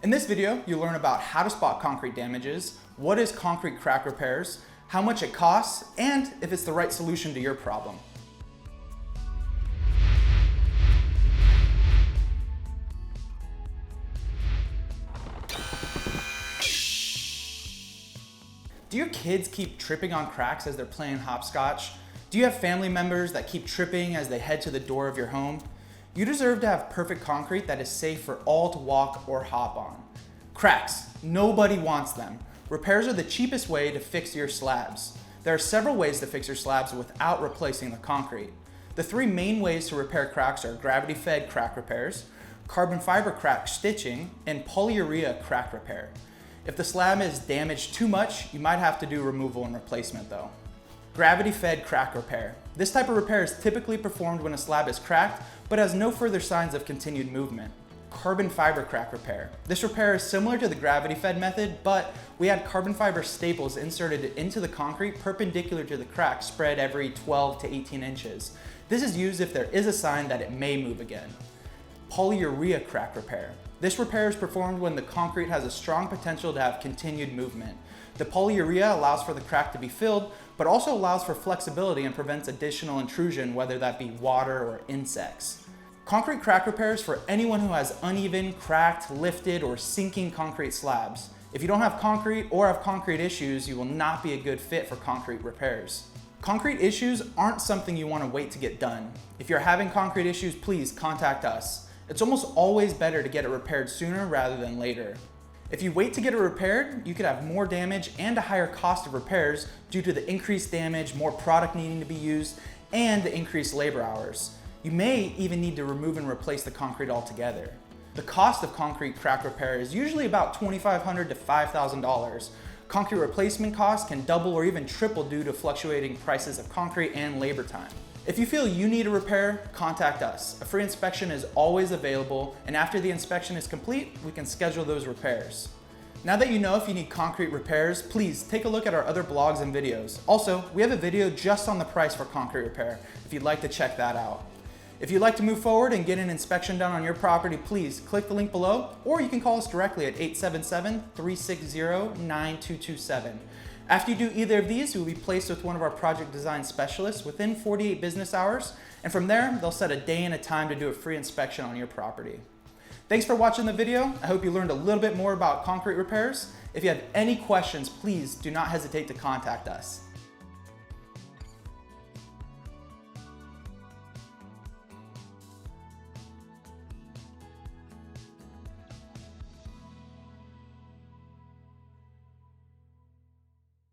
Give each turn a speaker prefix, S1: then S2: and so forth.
S1: In this video, you'll learn about how to spot concrete damages, what is concrete crack repairs, how much it costs, and if it's the right solution to your problem. Do your kids keep tripping on cracks as they're playing hopscotch? Do you have family members that keep tripping as they head to the door of your home? You deserve to have perfect concrete that is safe for all to walk or hop on. Cracks, nobody wants them. Repairs are the cheapest way to fix your slabs. There are several ways to fix your slabs without replacing the concrete. The three main ways to repair cracks are gravity-fed crack repairs, carbon fiber crack stitching, and polyurea crack repair. If the slab is damaged too much, you might have to do removal and replacement though. Gravity-fed crack repair. This type of repair is typically performed when a slab is cracked, but has no further signs of continued movement. Carbon fiber crack repair. This repair is similar to the gravity-fed method, but we had carbon fiber staples inserted into the concrete perpendicular to the crack spread every 12 to 18 inches. This is used if there is a sign that it may move again. Polyurea crack repair. This repair is performed when the concrete has a strong potential to have continued movement. The polyurea allows for the crack to be filled, but also allows for flexibility and prevents additional intrusion, whether that be water or insects. Concrete crack repairs for anyone who has uneven, cracked, lifted, or sinking concrete slabs. If you don't have concrete or have concrete issues, you will not be a good fit for concrete repairs. Concrete issues aren't something you want to wait to get done. If you're having concrete issues, please contact us. It's almost always better to get it repaired sooner rather than later. If you wait to get it repaired, you could have more damage and a higher cost of repairs due to the increased damage, more product needing to be used, and the increased labor hours. You may even need to remove and replace the concrete altogether. The cost of concrete crack repair is usually about $2,500 to $5,000. Concrete replacement costs can double or even triple due to fluctuating prices of concrete and labor time. If you feel you need a repair, contact us. A free inspection is always available, and after the inspection is complete, we can schedule those repairs. Now that you know if you need concrete repairs, please take a look at our other blogs and videos. Also, we have a video just on the price for concrete repair, if you'd like to check that out. If you'd like to move forward and get an inspection done on your property, please click the link below, or you can call us directly at 877-360-9227. After you do either of these, you will be placed with one of our project design specialists within 48 business hours, and from there, they'll set a day and a time to do a free inspection on your property. Thanks for watching the video. I hope you learned a little bit more about concrete repairs. If you have any questions, please do not hesitate to contact us.